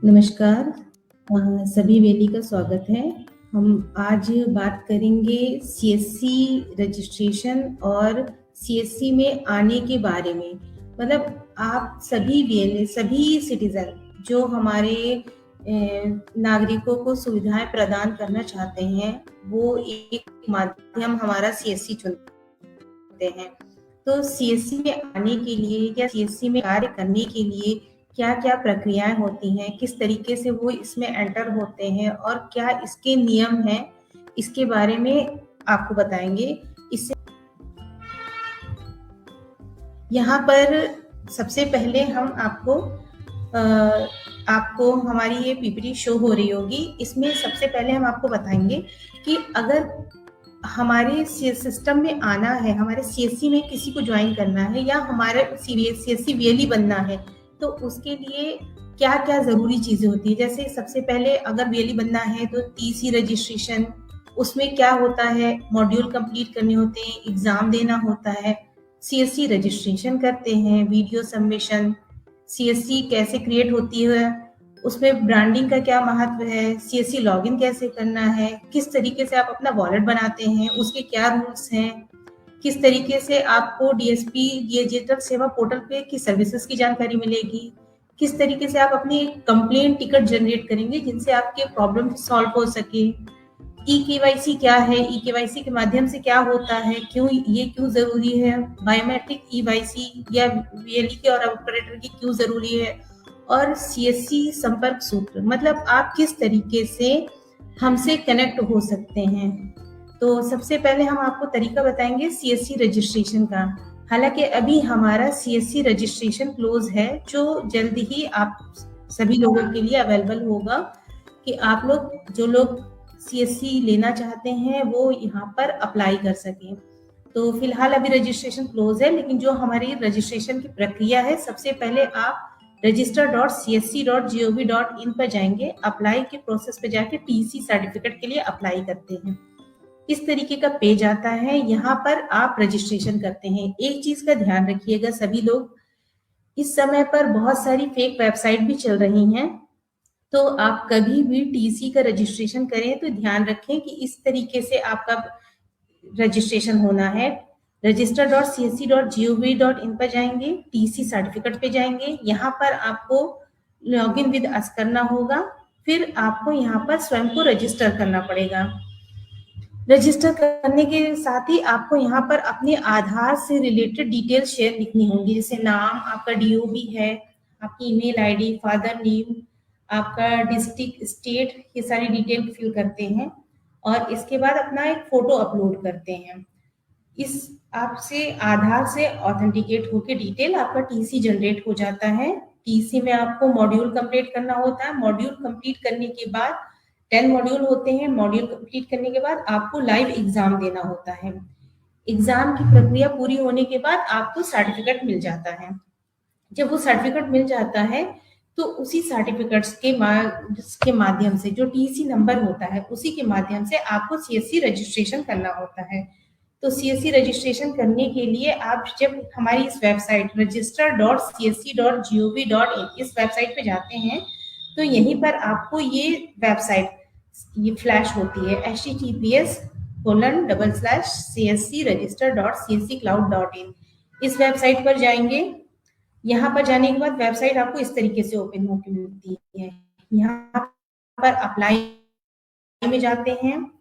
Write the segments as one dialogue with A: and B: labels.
A: नमस्कार। सभी वेली का स्वागत है। हम आज बात करेंगे सीएससी रजिस्ट्रेशन और सीएससी में आने के बारे में। मतलब आप सभी वेले सभी सिटीज़न जो हमारे नागरिकों को सुविधाएँ प्रदान करना चाहते हैं, वो एक माध्यम हमारा सीएससी चुनते हैं। तो सीएससी में आने के लिए या सीएससी में कार्य करने के लिए क्या-क्या प्रक्रियाएँ होती हैं, किस तरीके से वो इसमें एंटर होते हैं और क्या इसके नियम हैं, इसके बारे में आपको बताएँगे। इससे यहाँ पर सबसे पहले हम आपको हमारी ये पीपीटी शो हो रही होगी। इसमें सबसे पहले हम आपको बताएँगे कि अगर हमारे सिस्टम में आना है, हमारे सीएससी में किसी को ज्वाइन करना है या हमारा सीएससी वीएलई बनना है, तो उसके लिए क्या-क्या ज़रूरी चीज़ें होती हैं। जैसे सबसे पहले अगर वीएलई बनना है तो टीसी रजिस्ट्रेशन, उसमें क्या होता है, मॉड्यूल कंप्लीट करने होते हैं, एग्ज़ाम देना होता है, सीएससी रजिस्ट्रेशन करते हैं, वीडियो सबमिशन, सीएससी कैसे क्रिएट होती है, उसमें ब्रांडिंग का क्या महत्व है, सीएससी लॉगिन कैसे करना है, किस तरीके से आप अपना वॉलेट बनाते हैं, उसके क्या रूल्स हैं, किस तरीके से आपको डीएसपी डिजिटल सेवा पोर्टल पे की सर्विसेज की जानकारी मिलेगी, किस तरीके से आप अपनी कंप्लेंट टिकट जनरेट करेंगे जिनसे आपके प्रॉब्लम सॉल्व हो सके, ई केवाईसी क्या है, ई केवाईसी के माध्यम से क्या होता है, क्यों जरूरी है, बायोमेट्रिक ई वाईसी या वीएलई के और ऑपरेटर की क्यों जरूरी है, और सीएससी संपर्क सूत्र मतलब आप किस तरीके से हमसे कनेक्ट हो सकते हैं। तो सबसे पहले हम आपको तरीका बताएंगे सीएससी रजिस्ट्रेशन का। हालांकि अभी हमारा सीएससी रजिस्ट्रेशन क्लोज है, जो जल्द ही आप सभी लोगों के लिए अवेलेबल होगा कि आप लोग जो लोग सीएससी लेना चाहते हैं वो यहाँ पर अप्लाई कर सकें। तो फिलहाल अभी रजिस्ट्रेशन क्लोज है, लेकिन जो हमारी रजिस्ट्रेशन की प्रक्रिया है, सबसे पहले आप register.csc.gov.in पर जाएंगे, अप्लाई के प्रोसेस पे जाके टीसी सर्टिफिकेट के लिए अप्लाई करते हैं। इस तरीके का पेज आता है, यहाँ पर आप रजिस्ट्रेशन करते हैं। एक चीज का ध्यान रखिएगा सभी लोग, इस समय पर बहुत सारी फेक वेबसाइट भी चल रही हैं, तो आप कभी भी टीसी का रजिस्ट्रेशन करें तो ध्यान रखें कि इस तरीके से आपका रजिस्ट्रेशन होना है। register.csc.gov.in पर जाएंगे, टीसी सर्टिफिकेट पे जाएंगे, यहाँ पर आपको लॉगिन विद अस करना होगा, फिर आपको यहाँ पर स्वयं को रजिस्टर करना पड़ेगा। रजिस्टर करने के साथ ही आपको यहाँ पर अपने आधार से रिलेटेड डिटेल शेयर लिखनी होंगी, जैसे नाम, आपका डीओबी है, आपकी ईमेल आईडी, फादर नेम, आपका डिस्ट्रिक्ट, स्टेट, ये सारी डिटेल फिल करते हैं और इसके बाद अपना एक फोटो अपलोड करते हैं। इस आपसे आधार से ऑथेंटिकेट होकर डिटेल आपका टीसी जनरेट हो जाता है। टीसी में आपको मॉड्यूल कंप्लीट करना होता है। मॉड्यूल कंप्लीट करने के बाद 10 मॉड्यूल होते हैं। मॉड्यूल कंप्लीट करने के बाद आपको लाइव एग्जाम देना होता है। एग्जाम की प्रक्रिया पूरी होने के बाद आपको सर्टिफिकेट मिल जाता है। जब वो सर्टिफिकेट मिल जाता है तो उसी सर्टिफिकेट्स के माध्यम से जो टीसी नंबर होता है उसी के माध्यम से आपको सीएससी रजिस्ट्रेशन करना होता है। तो सीएससी रजिस्ट्रेशन करने के लिए आप जब हमारी इस वेबसाइट register.csc.gov.in इस वेबसाइट पे जाते हैं तो यहीं पर आपको ये वेबसाइट ये फ्लैश होती है https://cscregister.csccloud.in। इस वेबसाइट पर जाएंगे। यहाँ पर जाने के बाद वेबसाइट आपको इस तरीके से ओपन होकर मिलती है। यहाँ पर अप्लाई में जाते हैं,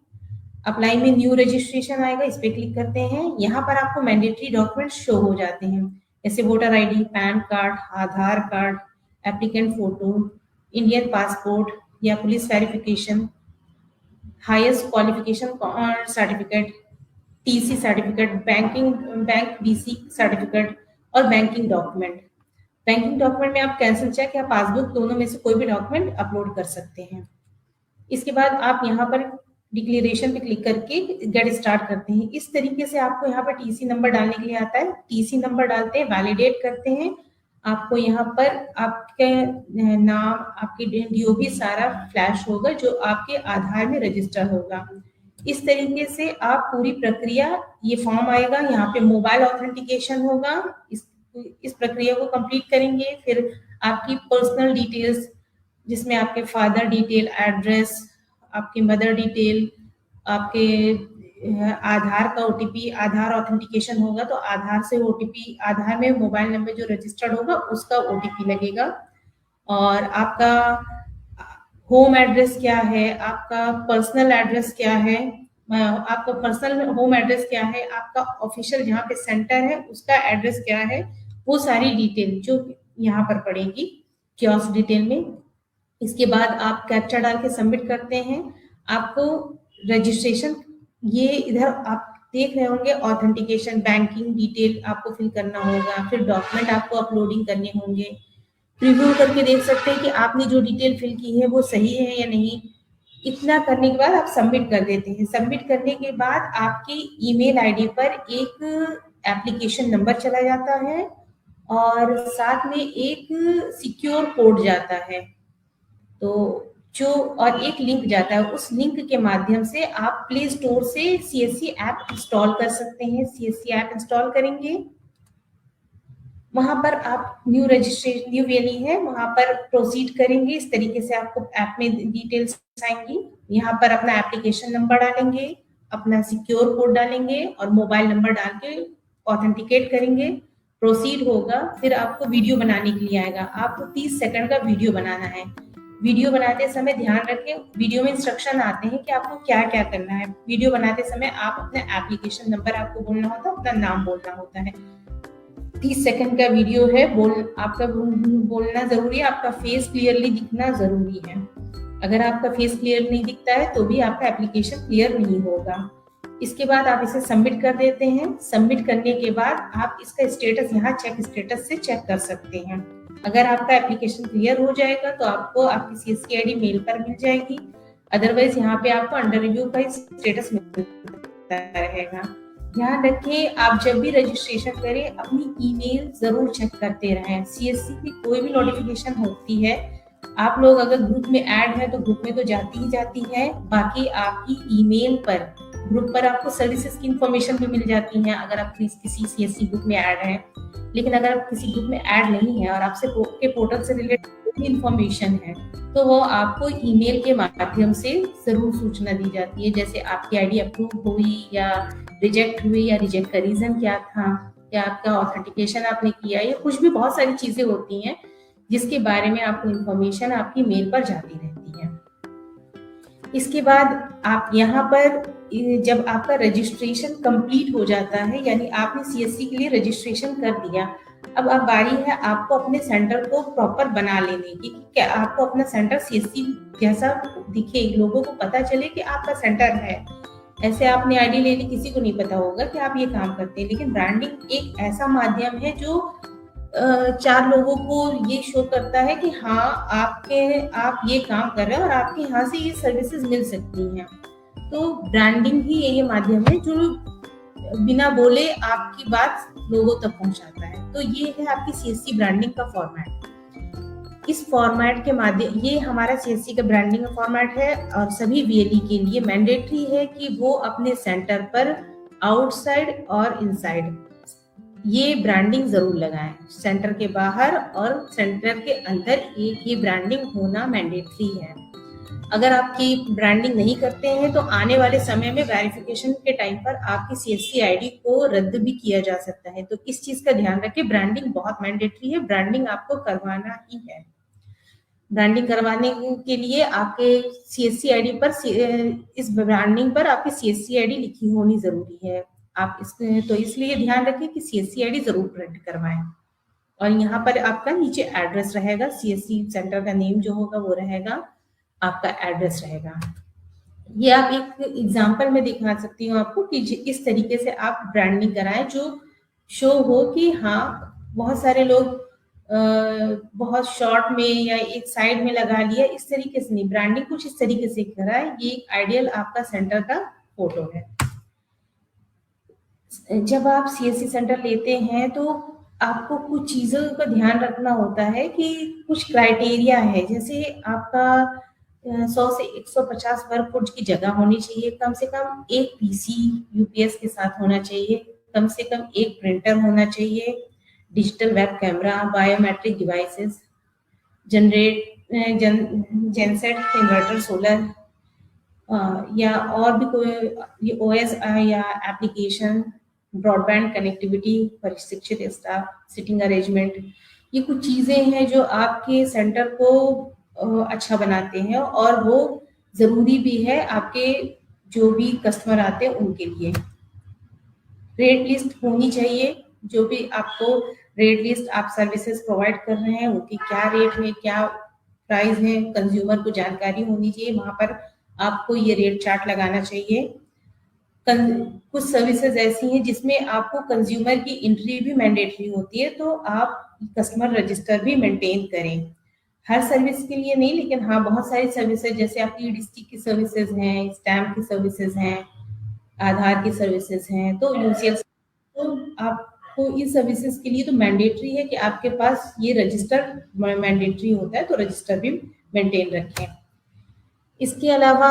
A: अप्लाई में न्यू रजिस्ट्रेशन आएगा, इस पे क्लिक करते हैं। यहाँ पर आपको मैंडेटरी डॉक्यूमेंट शो हो जाते हैं, जैसे voter ID, PAN card, Aadhaar card, applicant photo, Indian passport या police verification, highest qualification certificate, TC certificate, bank BC certificate और बैंकिंग डॉक्यूमेंट। बैंकिंग डॉक्यूमेंट में आप कैंसिल चेक या पासबुक दोनों में से कोई भी डॉक्यूमेंट अपलोड कर सकते हैं। इसके बाद आप यहाँ पर डिक्लेरेशन पे क्लिक करके गेट स्टार्ट करते हैं। इस तरीके से आपको यहाँ पर टीसी नंबर डालने के लिए आता है। टीसी नंबर डालते हैं, वैलिडेट करते हैं, आपको यहाँ पर आपके नाम, आपकी डीओबी सारा फ्लैश होगा जो आपके आधार में रजिस्टर होगा। इस तरीके से आप पूरी प्रक्रिया, ये फॉर्म आएगा, यहाँ पे मोबाइल ऑथेंटिकेशन होगा, इस प्रक्रिया को कंप्लीट करेंगे। फिर आपकी पर्सनल डिटेल्स, जिसमें आपके फादर डिटेल, एड्रेस, आपकी मदर डिटेल, आपके आधार का ओटीपी, आधार ऑथेंटिकेशन होगा तो आधार से ओटीपी, आधार में मोबाइल नंबर जो रजिस्टर्ड होगा उसका ओटीपी लगेगा, और आपका होम एड्रेस क्या है, आपका पर्सनल एड्रेस क्या है, आपका पर्सनल होम एड्रेस क्या है, आपका ऑफिशियल जहाँ पे सेंटर है उसका एड्रेस क्या है, वो सारी डिटेल जो यहाँ पर पड़ेगी कियोस्क डिटेल में। इसके बाद आप कैप्चा डाल के सबमिट करते हैं, आपको रजिस्ट्रेशन, ये इधर आप देख रहे होंगे ऑथेंटिकेशन, बैंकिंग डिटेल आपको फिल करना होगा, फिर डॉक्यूमेंट आपको अपलोडिंग करने होंगे, प्रीव्यू करके देख सकते हैं कि आपने जो डिटेल फिल की है वो सही है या नहीं। इतना करने के बाद आप सबमिट कर देते हैं। सबमिट करने के बाद आपकी ईमेल आईडी पर एक एप्लीकेशन नंबर चला जाता है और साथ में एक सिक्योर कोड जाता है, तो जो और एक लिंक जाता है, उस लिंक के माध्यम से आप प्ले स्टोर से सीएससी ऐप इंस्टॉल कर सकते हैं। सीएससी ऐप इंस्टॉल करेंगे, वहां पर आप न्यू रजिस्ट्रेशन, न्यू वेली है, वहां पर प्रोसीड करेंगे। इस तरीके से आपको ऐप में डिटेल्स आएंगी। यहाँ पर अपना एप्लीकेशन नंबर डालेंगे, अपना सिक्योर कोड डालेंगे और मोबाइल नंबर डाल के ऑथेंटिकेट करेंगे, प्रोसीड होगा। फिर आपको वीडियो बनाने के लिए आएगा, आपको 30 सेकंड का वीडियो बनाना है। वीडियो बनाते समय ध्यान रखें, वीडियो में इंस्ट्रक्शन आते हैं कि आपको क्या क्या करना है। वीडियो बनाते समय आप अपना एप्लीकेशन नंबर आपको बोलना होता है, अपना नाम बोलना होता है। 30 सेकंड का वीडियो है, आपका बोलना जरूरी है, आपका फेस क्लियरली दिखना जरूरी है। अगर आपका फेस क्लियर नहीं दिखता है तो भी आपका एप्लीकेशन क्लियर नहीं होगा। इसके बाद आप इसे सबमिट कर देते हैं। सबमिट करने के बाद आप इसका स्टेटस यहाँ चेक स्टेटस से चेक कर सकते हैं। अगर आपका एप्लीकेशन क्लियर हो जाएगा तो आपको आपकी सीएससी आईडी मेल पर मिल जाएगी, अदरवाइज यहाँ पे आपको अंडर रिव्यू का स्टेटस मिलता रहेगा। ध्यान रखें, आप जब भी रजिस्ट्रेशन करें अपनी ईमेल जरूर चेक करते रहें। सीएससी की कोई भी नोटिफिकेशन होती है, आप लोग अगर ग्रुप में ऐड है तो ग्रुप में तो जाती ही जाती है, बाकी आपकी ईमेल पर, ग्रुप पर आपको सर्विसेज की इंफॉर्मेशन भी मिल जाती है अगर आप किसी सीएससी ग्रुप में ऐड है। लेकिन अगर आप किसी ग्रुप में ऐड नहीं है और आपसे के पोर्टल से रिलेटेड कोई इंफॉर्मेशन है तो वो आपको ईमेल के माध्यम से जरूर सूचना दी जाती है, जैसे आपकी आईडी अप्रूव हुई या रिजेक्ट हुई, या रिजेक्ट का रीजन क्या था, या आपका ऑथेंटिकेशन आपने किया, या कुछ भी बहुत सारी चीजें होती हैं जिसके बारे में आपको इंफॉर्मेशन आपकी मेल पर जाती रहती है। इसके बाद आप यहाँ पर जब आपका रजिस्ट्रेशन कंप्लीट हो जाता है, यानी आपने सीएससी के लिए रजिस्ट्रेशन कर दिया, अब बारी है आपको अपने सेंटर को प्रॉपर बना लेने की, कि क्या आपको अपना सेंटर सीएससी जैसा दिखे, लोगों को पता चले कि आपका सेंटर है। ऐसे आपने आईडी लेनी, किसी को नहीं पता होगा कि आप ये काम करते हैं। लेकिन ब्रांडिंग एक ऐसा माध्यम है जो 4 लोगों को ये शो करता है कि हाँ आप ये काम कर रहे हैं और आपके यहाँ से ये सर्विसेज मिल सकती हैं। तो ब्रांडिंग ही ये माध्यम है जो बिना बोले आपकी बात लोगों तक पहुंचाता है। तो ये है आपकी सीएससी ब्रांडिंग का फॉर्मेट। इस फॉर्मेट के माध्यम, ये हमारा सीएससी का ब्रांडिंग का फॉर्मेट है और सभी वीएलई के लिए मैंडेटरी है कि वो अपने सेंटर पर आउटसाइड और इनसाइड ये ब्रांडिंग जरूर लगाएं। सेंटर के बाहर और सेंटर के अंदर एक ही ब्रांडिंग होना मैंडेटरी है। अगर आपकी ब्रांडिंग नहीं करते हैं तो आने वाले समय में वेरिफिकेशन के टाइम पर आपकी सीएससी आईडी को रद्द भी किया जा सकता है। तो इस चीज का ध्यान रखें, ब्रांडिंग बहुत मैंडेटरी है, ब्रांडिंग आपको करवाना ही है। ब्रांडिंग करवाने के लिए आपके सीएससी आईडी पर, इस ब्रांडिंग पर आपकी सीएससी आईडी लिखी होनी जरूरी है। आप तो इसलिए ध्यान रखें कि सीएससी आईडी जरूर प्रिंट करवाएं। और यहाँ पर आपका नीचे एड्रेस रहेगा, सीएससी सेंटर का नेम जो होगा वो रहेगा, आपका एड्रेस रहेगा। ये आप एक एग्जांपल में दिखा सकती हूँ आपको कि इस तरीके से आप ब्रांडिंग कराएं जो शो हो कि हाँ बहुत सारे लोग बहुत शॉर्ट में या एक साइड में लगा लिया, इस तरीके से नहीं, ब्रांडिंग कुछ इस तरीके से कराए। ये एक आइडियल आपका सेंटर का फोटो है। जब आप सीएससी सेंटर लेते हैं तो आपको कुछ चीजों का ध्यान रखना होता है कि कुछ क्राइटेरिया है, जैसे आपका 100 से 150 वर्ग फुट की जगह होनी चाहिए, कम से कम एक पीसी यूपीएस के साथ होना चाहिए, कम से कम एक प्रिंटर होना चाहिए, digital web camera, biometric devices, genset inverter solar या और भी कोई ओएस या एप्लीकेशन, ब्रॉडबैंड कनेक्टिविटी, प्रशिक्षित स्टाफ, सिटिंग अरेंजमेंट, ये कुछ चीजें हैं जो आपके सेंटर को अच्छा बनाते हैं और वो जरूरी भी है आपके जो भी कस्टमर आते हैं उनके लिए। रेट लिस्ट होनी चाहिए, जो भी आपको रेट लिस्ट आप सर्विसेज प्रोवाइड कर रहे हैं उनकी क्या रेट है, क्या प्राइस है, कंज्यूमर को जानकारी होनी चाहिए। वहां पर आपको ये रेट चार्ट लगाना चाहिए। कुछ सर्विसेज ऐसी हैं जिसमें आपको कंज्यूमर की एंट्री भी मैंडेटरी होती है, तो आप कस्टमर रजिस्टर भी मेंटेन करें। हर सर्विस के लिए नहीं, लेकिन हाँ बहुत सारी सर्विसेज जैसे आपकी डिस्ट्रिक्ट की सर्विसेज हैं, स्टैम्प की सर्विसेज हैं, आधार की सर्विसेज हैं, तो यूसीएल, तो आपको इस सर्विसेज के लिए तो मैंडेटरी है कि आपके पास ये रजिस्टर मैंडेटरी होता है, तो रजिस्टर भी मेंटेन रखें। इसके अलावा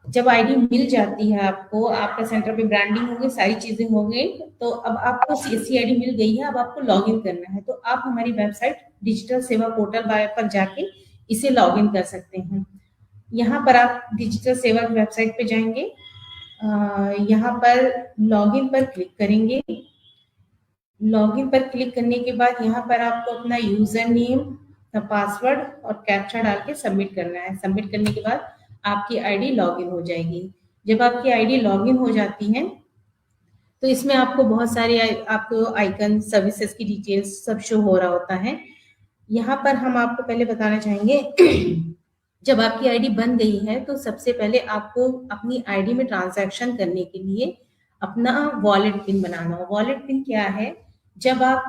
A: जब आईडी मिल जाती है आपको, आपका सेंटर पे ब्रांडिंग हो गई, सारी चीजें हो गई, तो अब आपको सीएससी आईडी मिल गई है, अब आपको लॉगिन करना है। तो आप हमारी वेबसाइट डिजिटल सेवा पोर्टल पर जाके इसे लॉगिन कर सकते हैं। यहाँ पर आप डिजिटल सेवा वेबसाइट पे जाएंगे, यहाँ पर लॉगिन पर क्लिक करेंगे। लॉगिन पर क्लिक करने के बाद यहाँ पर आपको अपना यूजर नेम, पासवर्ड और कैप्चा डाल के सबमिट करना है। सबमिट करने के बाद आपकी आईडी लॉगिन हो जाएगी। जब आपकी आईडी लॉगिन हो जाती है तो इसमें आपको बहुत सारे आपको आइकन, सर्विसेज की डिटेल्स सब शो हो रहा होता है। यहाँ पर हम आपको पहले बताना चाहेंगे जब आपकी आईडी बन गई है तो सबसे पहले आपको अपनी आईडी में ट्रांजैक्शन करने के लिए अपना वॉलेट पिन बनाना हो। वॉलेट पिन क्या है? जब आप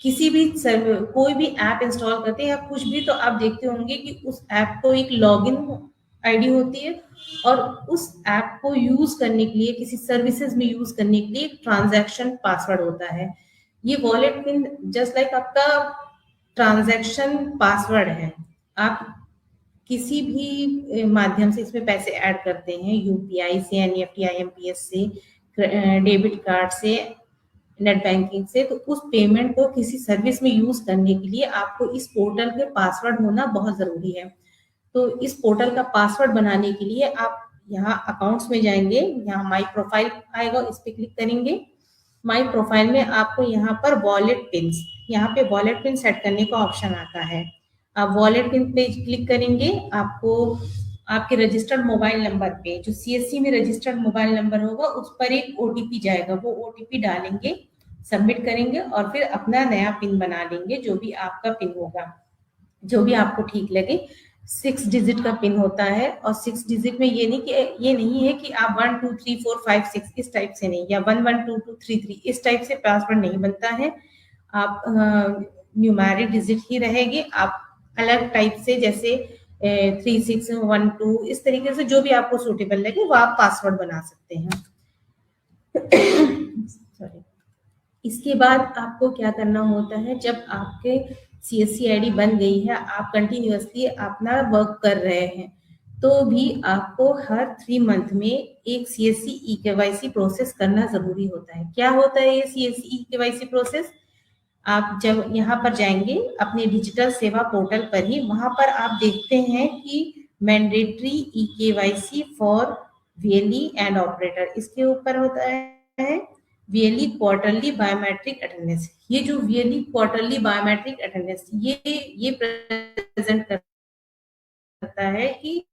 A: किसी भी कोई भी ऐप इंस्टॉल करते हैं या कुछ भी, तो आप देखते होंगे कि उस ऐप को एक लॉगिन आईडी होती है और उस ऐप को यूज करने के लिए, किसी सर्विसेज में यूज करने के लिए एक ट्रांजैक्शन पासवर्ड होता है। ये वॉलेट पिन जस्ट लाइक आपका ट्रांजैक्शन पासवर्ड है। आप किसी भी माध्यम से इसमें पैसे ऐड करते हैं, यूपीआई से, एनईएफटी, आईएमपीएस से, डेबिट कार्ड से, नेट बैंकिंग से, तो उस पेमेंट को किसी सर्विस में यूज करने के लिए आपको इस पोर्टल के पासवर्ड होना बहुत जरूरी है। तो इस पोर्टल का पासवर्ड बनाने के लिए आप यहाँ अकाउंट्स में जाएंगे, यहाँ माई प्रोफाइल आएगा, इस पे क्लिक करेंगे। माई प्रोफाइल में आपको यहाँ पर वॉलेट पिन, यहाँ पे वॉलेट पिन सेट करने का ऑप्शन आता है। आप वॉलेट पिन पे क्लिक करेंगे, आपको आपके रजिस्टर्ड मोबाइल नंबर पे, जो सीएससी में रजिस्टर्ड मोबाइल नंबर होगा, उस पर एक ओटीपी जाएगा, वो ओटीपी डालेंगे, सबमिट करेंगे और फिर अपना नया पिन बना लेंगे, जो भी आपका पिन होगा, जो भी आपको ठीक लगे। 6 डिजिट का पिन होता है और 6 डिजिट में ये नहीं है कि आप 1 2 3 4 5 6 इस टाइप से नहीं, या 1 1 2 2 3 3 इस टाइप से पासवर्ड नहीं बनता है। आप न्यूमेरिक डिजिट ही रहेगी। आप अलग टाइप से जैसे 3 6 1 2 इस तरीके से जो भी आपको सूटेबल लगे वो आप पासवर्ड बना सकते हैं। सॉरी। इसके बाद आपको क्या करना होता है, जब आपके सीएससी आईडी बन गई है, आप कंटिन्यूअसली अपना वर्क कर रहे हैं, तो भी आपको हर 3 मंथ में एक सीएससी ई-केवाईसी प्रोसेस करना जरूरी होता है। क्या होता है ये सीएससी ई-केवाईसी प्रोसेस? आप जब यहाँ पर जाएंगे अपने डिजिटल सेवा पोर्टल पर ही, वहां पर आप देखते हैं कि mandatory e-KYC for VLE and operator, इसके ऊपर होता है वीएलई क्वार्टरली बायोमेट्रिक अटेंडेंस। ये जो वीएलई क्वार्टरली बायोमेट्रिक अटेंडेंस ये प्रेजेंट करता है कि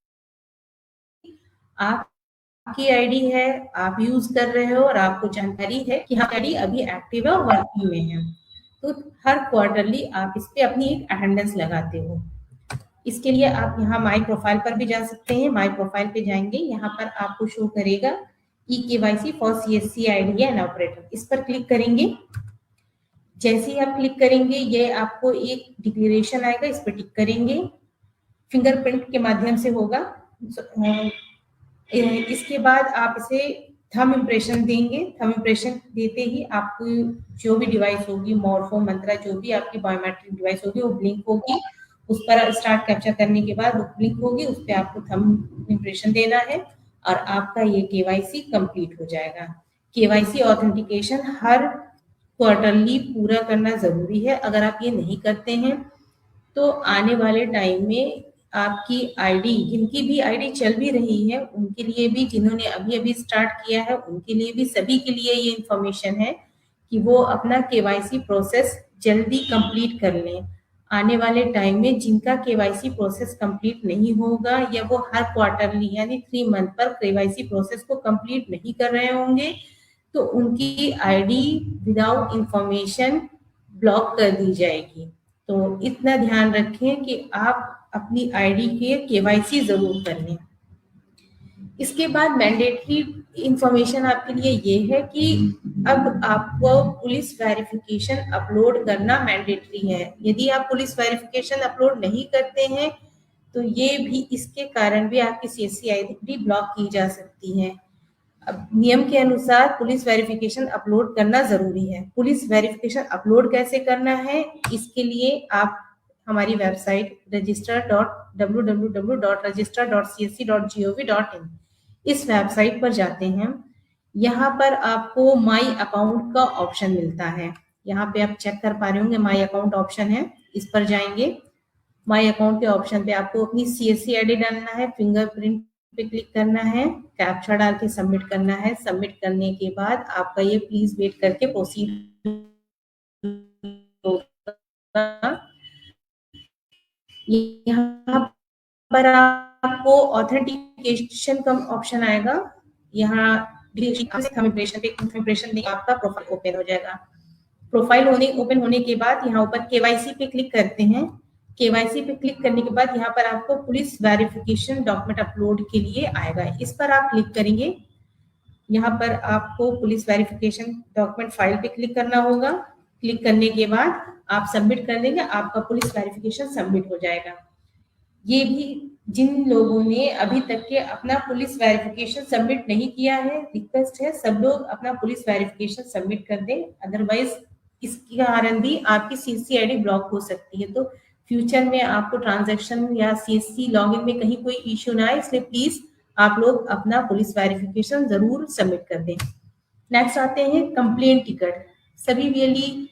A: आपकी आईडी है, आप यूज कर रहे हो और आपको जानकारी है कि हाँ आईडी अभी एक्टिव है और वर्किंग में है। तो हर क्वार्टरली आप इस पे अपनी एक अटेंडेंस लगाते हो। इसके लिए आप यहाँ माई प्रोफाइल पर भी जा सकते हैं। माई प्रोफाइल पे जाएंगे, यहाँ पर आपको शो करेगा e-KYC for CSC ID and operator, इस पर क्लिक करेंगे। जैसे ही आप क्लिक करेंगे ये आपको एक डिक्लेरेशन आएगा, इस पर टिक करेंगे। फिंगरप्रिंट के माध्यम से होगा। इसके बाद आप इसे थंब इम्प्रेशन देंगे। थंब इम्प्रेशन देते ही आपको जो भी डिवाइस होगी, मॉर्फो, मंत्रा, जो भी आपकी बायोमेट्रिक डिवाइस होगी वो ब्लिंक होगी। उस पर स्टार्ट कैप्चर करने के बाद वो ब्लिंक होगी, उस पर आपको थंब इम्प्रेशन देना है और आपका ये केवाईसी कंप्लीट हो जाएगा। केवाईसी ऑथेंटिकेशन हर क्वार्टरली पूरा करना जरूरी है। अगर आप ये नहीं करते हैं तो आने वाले टाइम में आपकी आईडी, जिनकी भी आईडी चल भी रही है उनके लिए भी, जिन्होंने अभी अभी स्टार्ट किया है उनके लिए भी, सभी के लिए ये इंफॉर्मेशन है कि वो अपना केवाईसी प्रोसेस जल्दी कंप्लीट कर लें। आने वाले टाइम में जिनका केवाईसी प्रोसेस कंप्लीट नहीं होगा या वो हर क्वार्टरली यानी 3 मंथ पर केवाईसी प्रोसेस को कंप्लीट नहीं कर रहे होंगे, तो उनकी आईडी विदाउट इंफॉर्मेशन ब्लॉक कर दी जाएगी। तो इतना ध्यान रखें कि आप अपनी आईडी के केवाईसी जरूर कर लें। इसके बाद मैंडेटरी इंफॉर्मेशन आपके लिए ये है कि अब आपको पुलिस वेरिफिकेशन अपलोड करना मैंडेटरी है। यदि आप पुलिस वेरिफिकेशन अपलोड नहीं करते हैं तो ये भी, इसके कारण भी आपकी सीएससी आईडी ब्लॉक की जा सकती है। अब नियम के अनुसार पुलिस वेरिफिकेशन अपलोड करना जरूरी है। पुलिस वेरिफिकेशन अपलोड कैसे करना है, इसके लिए आप हमारी वेबसाइट www.register.csc.gov.in इस वेबसाइट पर जाते हैं। यहाँ पर आपको माई अकाउंट का ऑप्शन मिलता है। यहाँ पे आप चेक कर पा रहे होंगे माई अकाउंट ऑप्शन है, इस पर जाएंगे। माई अकाउंट के ऑप्शन पे आपको अपनी सीएससी आईडी डालना है, फिंगरप्रिंट पे क्लिक करना है, कैप्चा डाल के सबमिट करना है। सबमिट करने के बाद आपका ये प्लीज वेट करके प्रोसीड होगा। यहाँ पर आपको ऑथेंटिकेशन का ऑप्शन आएगा। यहाँ इमिग्रेशन आपका प्रोफाइल ओपन हो जाएगा। प्रोफाइल ओपन होने के बाद यहाँ ऊपर केवाईसी पे क्लिक करते हैं। केवाईसी पे क्लिक करने के बाद यहाँ पर आपको पुलिस वेरिफिकेशन डॉक्यूमेंट अपलोड के लिए आएगा, इस पर आप क्लिक करेंगे। यहाँ पर आपको पुलिस वेरिफिकेशन डॉक्यूमेंट फाइल पे क्लिक करना होगा। क्लिक करने के बाद आप सबमिट कर देंगे, आपका पुलिस वेरिफिकेशन सबमिट हो जाएगा। ये भी जिन लोगों ने अभी तक के अपना पुलिस वेरिफिकेशन सबमिट नहीं किया है, रिक्वेस्ट है सब लोग अपना पुलिस वेरिफिकेशन सबमिट कर दें, अदरवाइज इसके कारण भी आपकी सीएससी आईडी ब्लॉक हो सकती है। तो फ्यूचर में आपको ट्रांजैक्शन या सीएससी लॉगिन में कहीं कोई इश्यू ना आए, इसलिए प्लीज आप लोग अपना पुलिस वेरिफिकेशन जरूर सबमिट कर दें। नेक्स्ट आते हैं कंप्लेंट टिकट। सभी वीएलई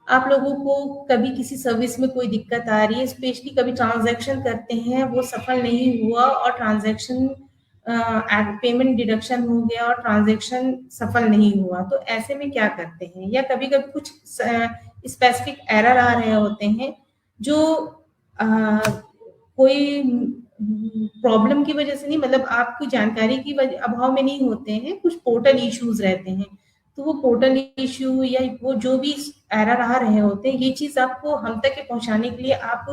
A: आप लोगों को कभी किसी सर्विस में कोई दिक्कत आ रही है, स्पेशली कभी ट्रांजैक्शन करते हैं वो सफल नहीं हुआ और ट्रांजैक्शन पेमेंट डिडक्शन हो गया और ट्रांजैक्शन सफल नहीं हुआ, तो ऐसे में क्या करते हैं, या कभी कभी कुछ स्पेसिफिक एरर आ रहे होते हैं जो कोई प्रॉब्लम की वजह से नहीं, मतलब आपकी जानकारी की अभाव में नहीं होते हैं, कुछ पोर्टल इश्यूज रहते हैं। तो वो पोर्टल इश्यू या वो जो भी एरर आ रहे होते हैं, ये चीज आपको हम तक पहुंचाने के लिए आप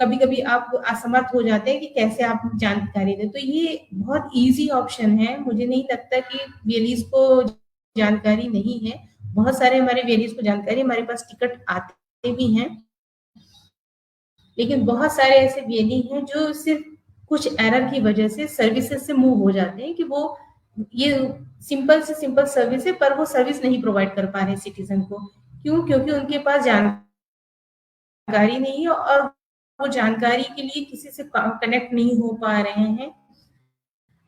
A: कभी कभी आप असमर्थ हो जाते हैं कि कैसे आप जानकारी दें। तो ये बहुत इजी ऑप्शन है, मुझे नहीं लगता कि वीएलईज को जानकारी नहीं है। बहुत सारे हमारे वीएलईज को जानकारी, हमारे पास टिकट आते भी हैं, लेकिन बहुत सारे ऐसे वीएलई हैं जो सिर्फ कुछ एरर की वजह से सर्विसेज से मूव हो जाते हैं कि वो ये सिंपल से सिंपल सर्विस है पर वो सर्विस नहीं प्रोवाइड कर पा रहे सिटीजन को। क्यों? क्योंकि उनके पास जानकारी नहीं है और वो जानकारी के लिए किसी से कनेक्ट नहीं हो पा रहे हैं।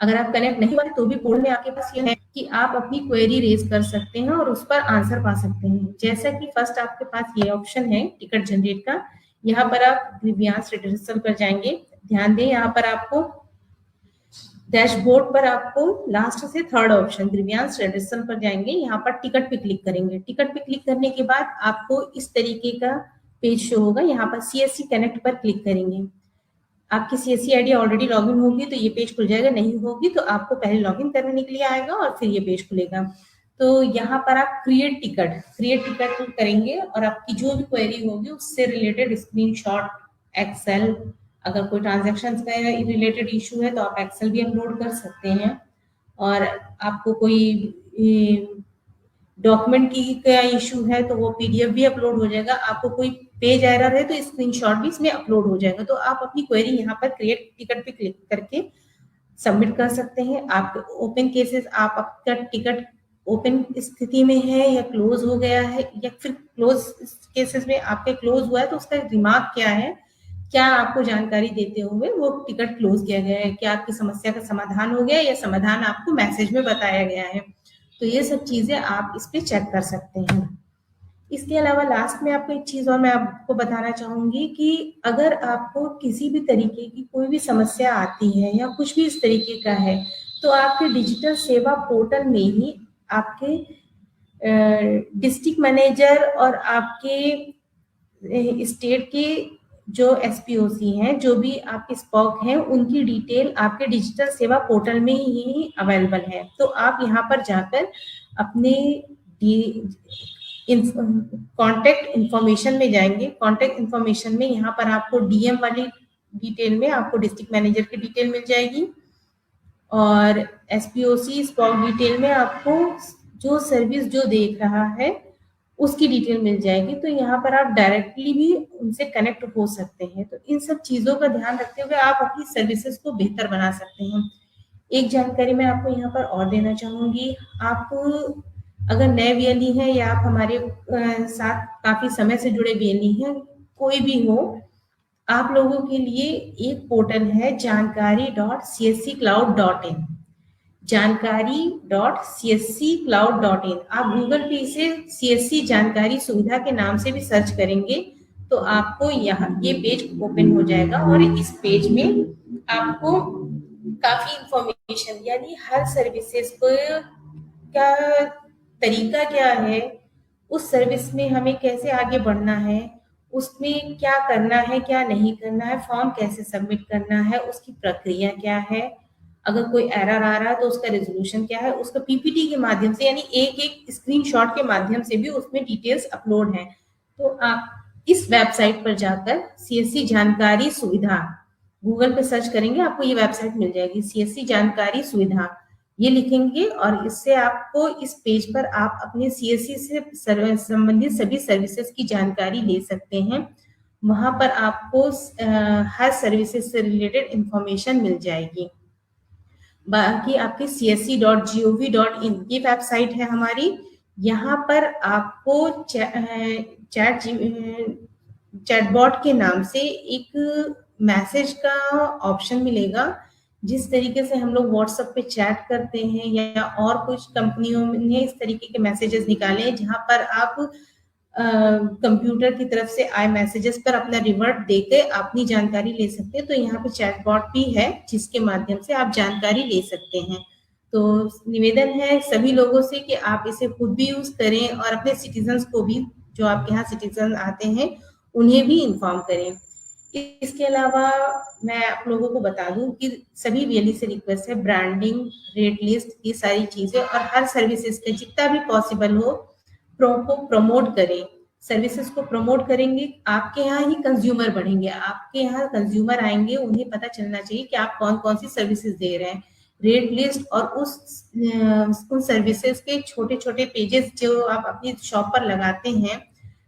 A: अगर आप कनेक्ट नहीं हुए तो भी पोर्टल में आपके पास ये है कि आप अपनी क्वेरी रेज कर सकते हैं और उस पर आंसर पा सकते हैं। जैसा कि फर्स्ट आपके पास ये ऑप्शन है टिकट जनरेट का, यहाँ पर आप ग्रीवियांस रिड्रेसल पर जाएंगे। ध्यान दें यहाँ पर आपको डैशबोर्ड पर आपको लास्ट से थर्ड ऑप्शन ग्रीवियांस रिड्रेसल पर जाएंगे, यहाँ पर टिकट पे क्लिक करेंगे। टिकट पे क्लिक करने के बाद आपको इस तरीके का पेज शो होगा। यहाँ पर सीएससी कनेक्ट पर क्लिक करेंगे। आपकी सीएससी आईडी ऑलरेडी लॉगिन होगी तो ये पेज खुल जाएगा, नहीं होगी तो आपको पहले लॉगिन करने के लिए आएगा और फिर ये पेज खुलेगा। तो यहाँ पर आप क्रिएट टिकट करेंगे और आपकी जो भी क्वेरी होगी उससे रिलेटेड स्क्रीनशॉट, एक्सेल, अगर कोई ट्रांजैक्शन का रिलेटेड इशू है तो आप एक्सेल भी अपलोड कर सकते हैं, और आपको कोई डॉक्यूमेंट की क्या इशू है तो वो पीडीएफ भी अपलोड हो जाएगा। आपको कोई पेज एरर है तो स्क्रीनशॉट भी इसमें अपलोड हो जाएगा। तो आप अपनी क्वेरी यहाँ पर क्रिएट टिकट पे क्लिक करके सबमिट कर सकते हैं। आप ओपन केसेस, आप आपका टिकट ओपन स्थिति में है या क्लोज हो गया है, या फिर क्लोज केसेस में आपके क्लोज हुआ है तो उसका रिमार्क क्या है, क्या आपको जानकारी देते हुए वो टिकट क्लोज किया गया है, क्या आपकी समस्या का समाधान हो गया या समाधान आपको मैसेज में बताया गया है। तो ये सब चीजें आप इस पे चेक कर सकते हैं। इसके अलावा लास्ट में आपको एक चीज और मैं आपको बताना चाहूंगी कि अगर आपको किसी भी तरीके की कोई भी समस्या आती है या कुछ भी इस तरीके का है, तो आपके डिजिटल सेवा पोर्टल में ही आपके डिस्ट्रिक्ट मैनेजर और आपके स्टेट के जो एसपीओसी हैं, जो भी आपके स्पॉक हैं, उनकी डिटेल आपके डिजिटल सेवा पोर्टल में ही अवेलेबल है। तो आप यहाँ पर जाकर अपने कॉन्टेक्ट इन्फॉर्मेशन में जाएंगे। कॉन्टेक्ट इन्फॉर्मेशन में यहाँ पर आपको डीएम वाली डिटेल में आपको डिस्ट्रिक्ट मैनेजर की डिटेल मिल जाएगी और एसपीओसी स्पॉक डिटेल में आपको जो सर्विस जो देख रहा है उसकी डिटेल मिल जाएगी। तो यहाँ पर आप डायरेक्टली भी उनसे कनेक्ट हो सकते हैं। तो इन सब चीज़ों का ध्यान रखते हुए आप अपनी सर्विसेज को बेहतर बना सकते हैं। एक जानकारी मैं आपको यहाँ पर और देना चाहूँगी। आप अगर नए वीएलई हैं या आप हमारे साथ काफ़ी समय से जुड़े वीएलई हैं, कोई भी हो, आप लोगों के लिए एक पोर्टल है जानकारी.csccloud.in, जानकारी.csccloud.in। आप गूगल पे इसे सीएससी जानकारी सुविधा के नाम से भी सर्च करेंगे तो आपको यहाँ ये पेज ओपन हो जाएगा और इस पेज में आपको काफी इंफॉर्मेशन यानी हर सर्विसेज को क्या तरीका क्या है, उस सर्विस में हमें कैसे आगे बढ़ना है, उसमें क्या करना है क्या नहीं करना है, फॉर्म कैसे सबमिट करना है, उसकी प्रक्रिया क्या है, अगर कोई एरर आ रहा है तो उसका रेजोल्यूशन क्या है, उसका पीपीटी के माध्यम से यानी एक एक स्क्रीनशॉट के माध्यम से भी उसमें डिटेल्स अपलोड है। तो आप इस वेबसाइट पर जाकर सीएससी जानकारी सुविधा गूगल पे सर्च करेंगे, आपको ये वेबसाइट मिल जाएगी सीएससी जानकारी सुविधा, ये लिखेंगे और इससे आपको इस पेज पर आप अपने सीएससी से संबंधित सभी सर्विसेज की जानकारी ले सकते हैं। वहां पर आपको हर सर्विसेज से रिलेटेड इंफॉर्मेशन मिल जाएगी। बाकी आपकी csc.gov.in ये वेबसाइट है हमारी। यहाँ पर आपको चैटबॉट के नाम से एक मैसेज का ऑप्शन मिलेगा। जिस तरीके से हम लोग व्हाट्सएप पे चैट करते हैं या और कुछ कंपनियों ने इस तरीके के मैसेजेस निकाले हैं जहां पर आप कंप्यूटर की तरफ से आए मैसेजेस पर अपना रिवर्ट देके अपनी जानकारी ले सकते हैं। तो यहाँ पे चैटबॉट भी है जिसके माध्यम से आप जानकारी ले सकते हैं। तो निवेदन है सभी लोगों से कि आप इसे खुद भी यूज करें और अपने सिटीजन्स को भी, जो आपके यहाँ सिटीजन आते हैं, उन्हें भी इन्फॉर्म करें। इसके अलावा मैं आप लोगों को बता दूं कि सभी वीएलई से रिक्वेस्ट है ब्रांडिंग, रेट लिस्ट, ये सारी चीजें और हर सर्विसेज का जितना भी पॉसिबल हो प्रमोट करें। सर्विसेज को प्रमोट करेंगे, आपके यहाँ ही कंज्यूमर बढ़ेंगे, आपके यहाँ कंज्यूमर आएंगे, उन्हें पता चलना चाहिए कि आप कौन कौन सी सर्विसेज दे रहे हैं। रेट लिस्ट और उन सर्विसेज के छोटे छोटे पेजेस जो आप अपनी शॉप पर लगाते हैं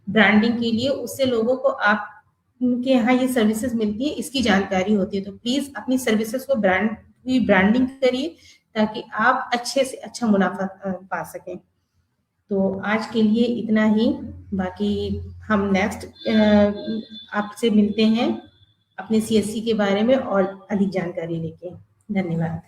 A: ब्रांडिंग के लिए, उससे लोगों को आप उनके यहाँ ये सर्विसेज मिलती है इसकी जानकारी होती है। तो प्लीज अपनी सर्विसेज को ब्रांडिंग करिए ताकि आप अच्छे से अच्छा मुनाफा पा सकें। तो आज के लिए इतना ही, बाकी हम नेक्स्ट आपसे मिलते हैं अपने सीएससी के बारे में और अधिक जानकारी लेके। धन्यवाद।